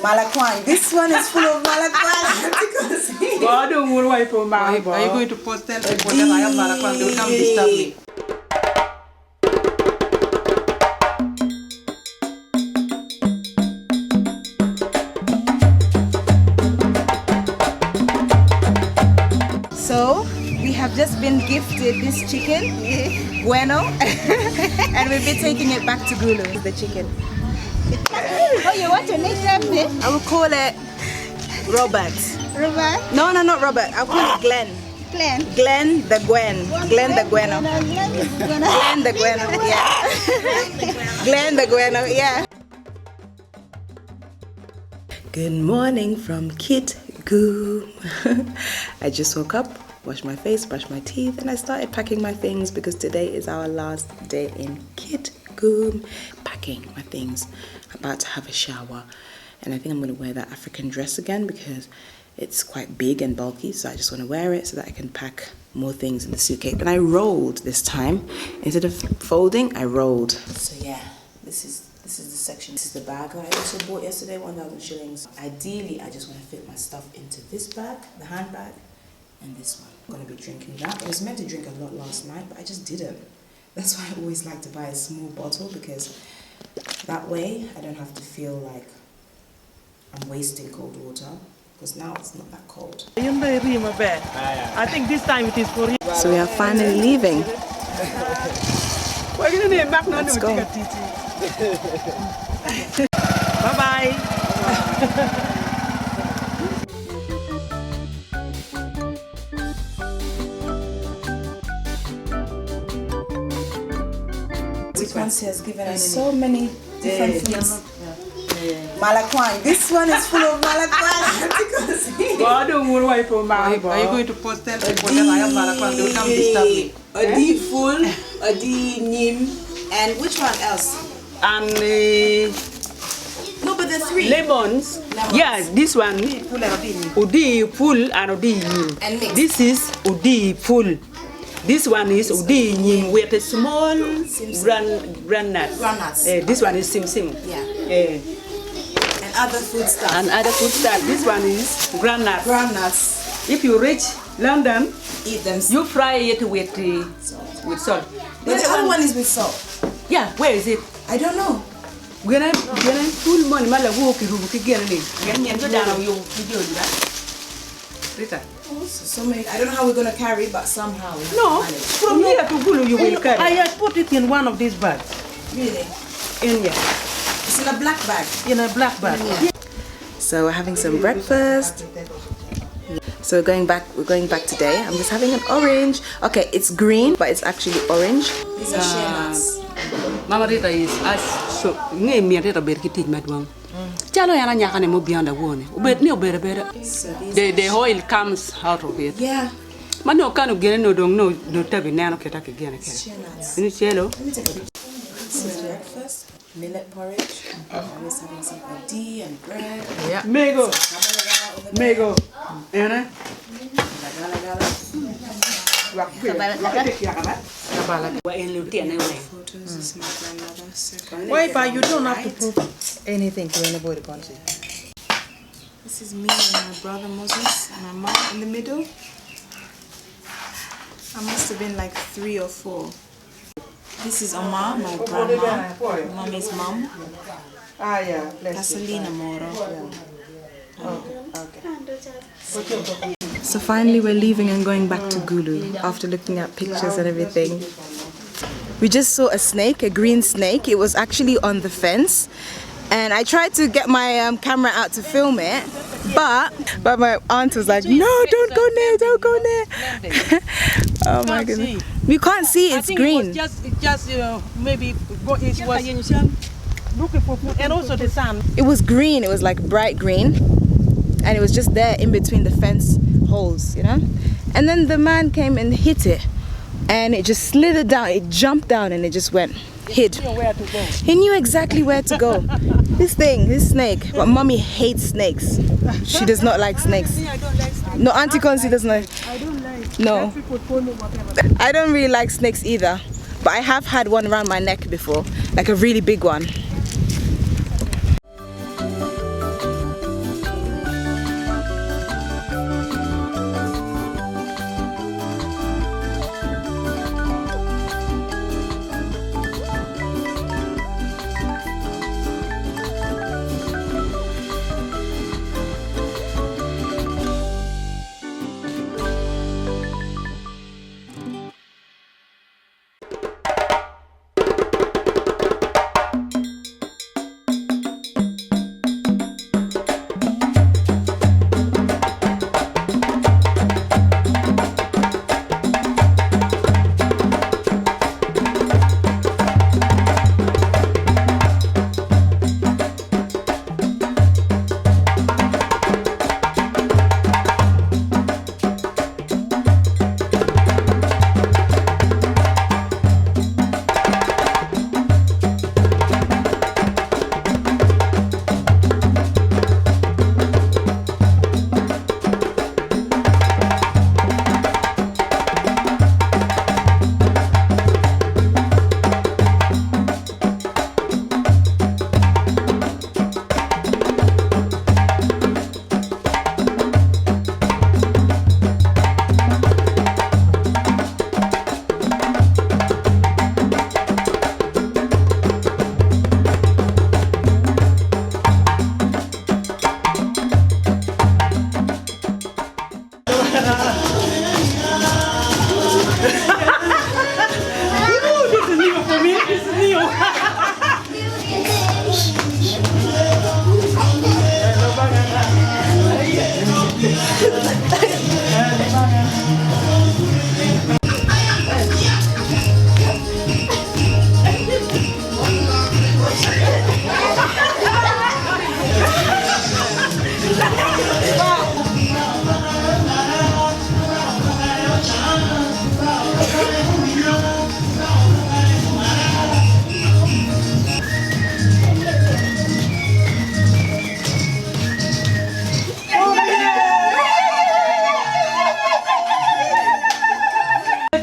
Malakwan. This one is full of malakwan. Are you going to post tell people that I have malakwan? They will come disturb me. So we have just been gifted this chicken, Gweno, and we'll be taking it back to Gulu. The chicken. Oh, you want to name it? I will call it Robert. Robert? No, not Robert. I'll call it Glen. Glen the Gweno. Glen the Gweno. Glen the Gweno, yeah. Glen the Gweno, yeah. Good morning from Kitgum. I just woke up, washed my face, brushed my teeth, and I started packing my things because today is our last day in Kitgum. Packing my things. I'm about to have a shower, and I think I'm going to wear that African dress again because it's quite big and bulky, so I just want to wear it so that I can pack more things in the suitcase. And I rolled this time. Instead of folding, I rolled. So yeah, this is the section. This is the bag that I also bought yesterday, 1,000 shillings. Ideally, I just want to fit my stuff into this bag, the handbag, and this one. I'm going to be drinking that. I was meant to drink a lot last night, but I just didn't. That's why I always like to buy a small bottle, because that way I don't have to feel like I'm wasting cold water, because now it's not that cold. I think this time it is for you. So we are finally leaving. Let's go. Bye-bye. This one has given us so many different foods. Malakwan. This one is full of malakwan. Are you going to post tell people that I have malakwan? They will come disturb me. Odi full, Odi nim, and which one else? And No, but the three. lemons. Yes, this one. Udi full and Udi nim. And mixed. This is Udi full. This one is Udi nim with a small granuts. This one is sim sim. Yeah. And other food stuff. And other food stuff. This one is granuts. Granuts. If you reach London, Eat them. you fry it with salt. But the other one is with salt. Yeah, where is it? I don't know. When I full money, my walk you get it. So many. I don't know how we're gonna carry, but somehow. No, from here to Gulu you will carry. I had put it in one of these bags. Really? In here. It's in a black bag. In a black bag. Yeah. So we're having some breakfast. So we're going back today. I'm just having an orange. Okay, it's green, but it's actually orange. These are shea nuts. Mama Rita is as so name me Rita Berkiti Medwang. Chalo yana nyakane mo beyond the one. The oil comes out of it. Yeah. Man no kanu gene no dong no tabi nano ketake gene ke. Shea nuts. Ini chelo. Let me take a picture. This is breakfast. Millet porridge. I'm just having some tea and bread. Yeah. Mego. Mego. Ena. Why, but you don't have to prove anything to anybody, Ponzi. This is me and my brother Moses and my mom in the middle. I must have been like 3 or 4. This is Oma, my grandma, mommy's mom. Ah, yeah. Gasolina Moro. Oh, okay. So finally we're leaving and going back to Gulu after looking at pictures and everything. We just saw a snake, a green snake. It was actually on the fence. And I tried to get my camera out to film it, but my aunt was like, no, don't go near, don't go near. Oh my goodness. We can't see, it's green. It just maybe it was looking for food, and also the sun. It was green, it was like bright green. And it was just there in between the fence holes, you know? And then the man came and hit it. And it just slithered down, it jumped down and it just went, hid. He knew exactly where to go. This snake. But mommy hates snakes. She does not like snakes. No, Auntie Concy does not. I don't like. No. I don't really like snakes either. But I have had one around my neck before. Like a really big one.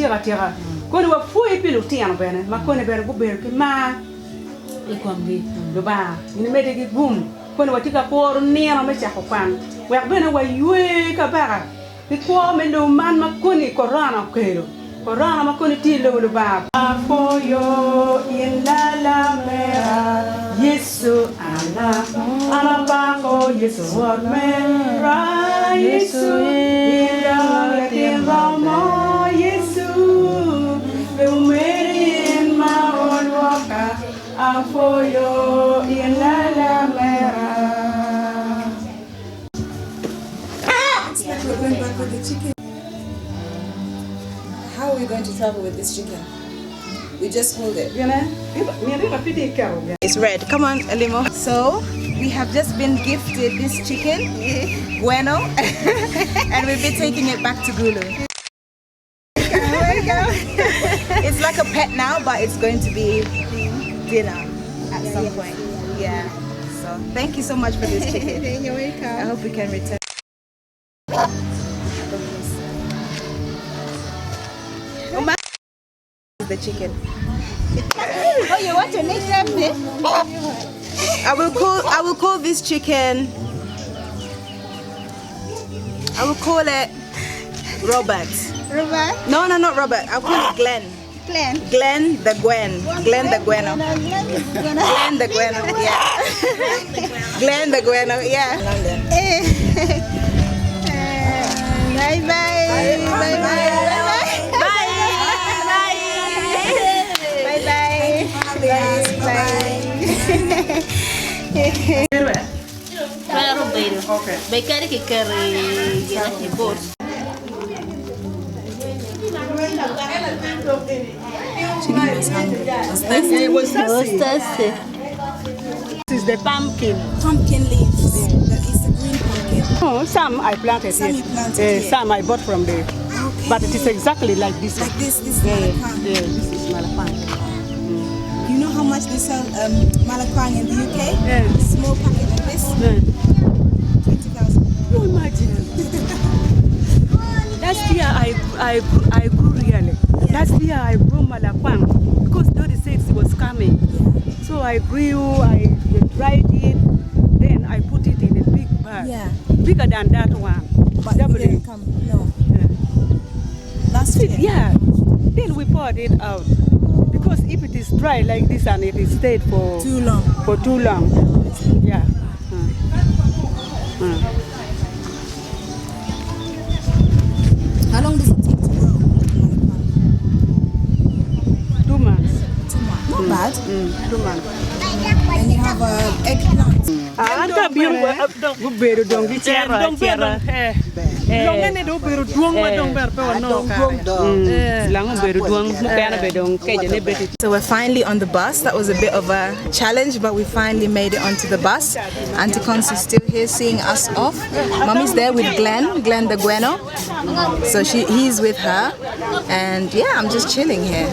tira tira ko ni wa foi pilu tiano bene ma ko ne bene go ber ki ma e ko ambi do ba ni mede ki bum ko ni wa tika por ni na me cha ko pan wa bene wa yue ka ba ki ko me do man ma ko ni corona kero corona ma ko ni ti lo ba apoyo in la mera Yesu ala ba ko Yesu what me ra Yesu ila ke ramo Yesu be umerin ma onwaka apoyo in la mera. It's like we're going back with the chicken. How are we going to travel with this chicken? We just hold it. It's red. Come on, Elimo. So, we have just been gifted this chicken, Gweno, and we'll be taking it back to Gulu. It's like a pet now, but it's going to be dinner at some point. Yeah. So, thank you so much for this chicken. You're welcome. I hope we can return. The chicken. Oh, you want to make something? I will call this chicken. I will call it Robert. Robert? No, not Robert. I'll call it Glen. Glen. Glen the Gweno. Glen the Gweno. Glen the Gweno. Yeah. Glen the Gweno. Yeah. Bye bye. Bye bye. Claro, pero becari que carry the boat. It was Thirsty. This is the pumpkin. Pumpkin leaves. That is the green pumpkin. Oh, some I planted Some here. you planted here. Some I bought from there. Okay. But it is exactly like this. Like this is Yeah, malakwang. this is malapan. You know how much they sell malakwang in the UK? Yeah. Small packet like this, Yeah. 20,000. You imagine. Last year I grew really. Last year I grew malakwang because the seeds was coming. So I grew, I dried it, then I put it in a big bag. Yeah. Bigger than that one. But Double it didn't it. come. No. Yeah. Last year. Yeah. Then we poured it out. Because if it is dry like this and it is stayed for Too long. Yeah. How long does it take to grow malakwang? 2 months. 2 months. Not bad. 2 months. And you have eggplant. Anta biru go beru dong di tiara. Dong ne do beru duong ma dong ber pe no ka. Lango beru duang mo kana be dong ke jene beti. So we're finally on the bus. That was a bit of a challenge, but we finally made it onto the bus. Auntie Cons is still here seeing us off. Mommy's there with Glen the Gweno. So he's with her. And yeah, I'm just chilling here.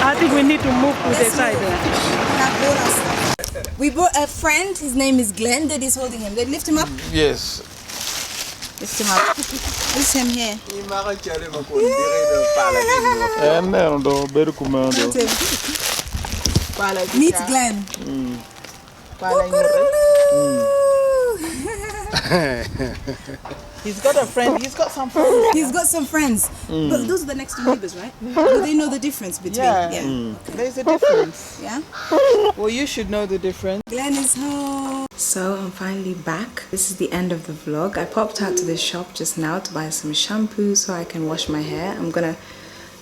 I think we need to move to the side. We brought a friend. His name is Glen. Daddy's holding him. They lift him up. Yes. Lift him up. Lift him here. Mm. Meet Glen. He's got a friend. He's got some friends. He's got some friends. But those are the next door neighbors, right? Do they know the difference between? Yeah. There's a difference. Yeah? Well, you should know the difference. Glen is home. So I'm finally back. This is the end of the vlog. I popped out to the shop just now to buy some shampoo so I can wash my hair. I'm gonna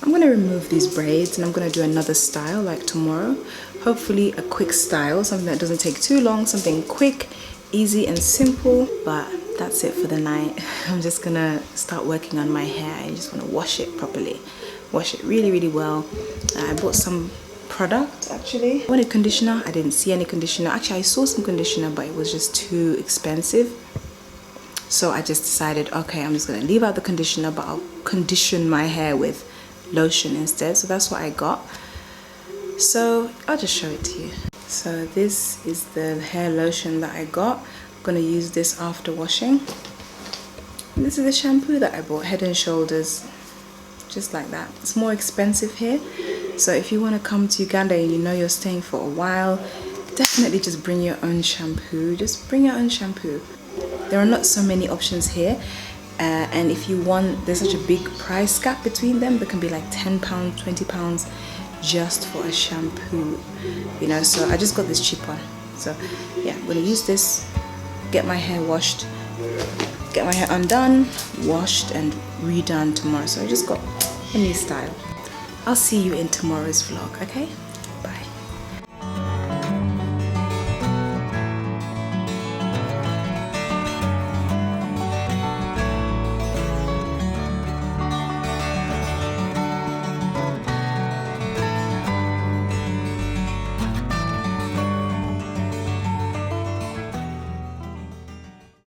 remove these braids and I'm gonna do another style like tomorrow. Hopefully a quick style, something that doesn't take too long, something quick, easy and simple. But that's it for the night. I'm just gonna start working on my hair. I just want to wash it properly, wash it really well. I bought some product actually. I wanted conditioner. I didn't see any conditioner. Actually, I saw some conditioner, but it was just too expensive. So I just decided, okay, I'm just gonna leave out the conditioner, but I'll condition my hair with lotion instead. So that's what I got. So I'll just show it to you. So this is the hair lotion that I got. I'm gonna use this after washing. And this is the shampoo that I bought, Head and Shoulders, just like that. It's more expensive here. So if you want to come to Uganda and you know you're staying for a while, definitely just bring your own shampoo. Just bring your own shampoo. There are not so many options here. And if you want, there's such a big price gap between them. There can be like £10, £20 just for a shampoo, you know. So I just got this cheap one. So yeah, I'm gonna use this, get my hair washed, get my hair undone, washed and redone tomorrow. So I just got a new style. I'll see you in tomorrow's vlog, okay?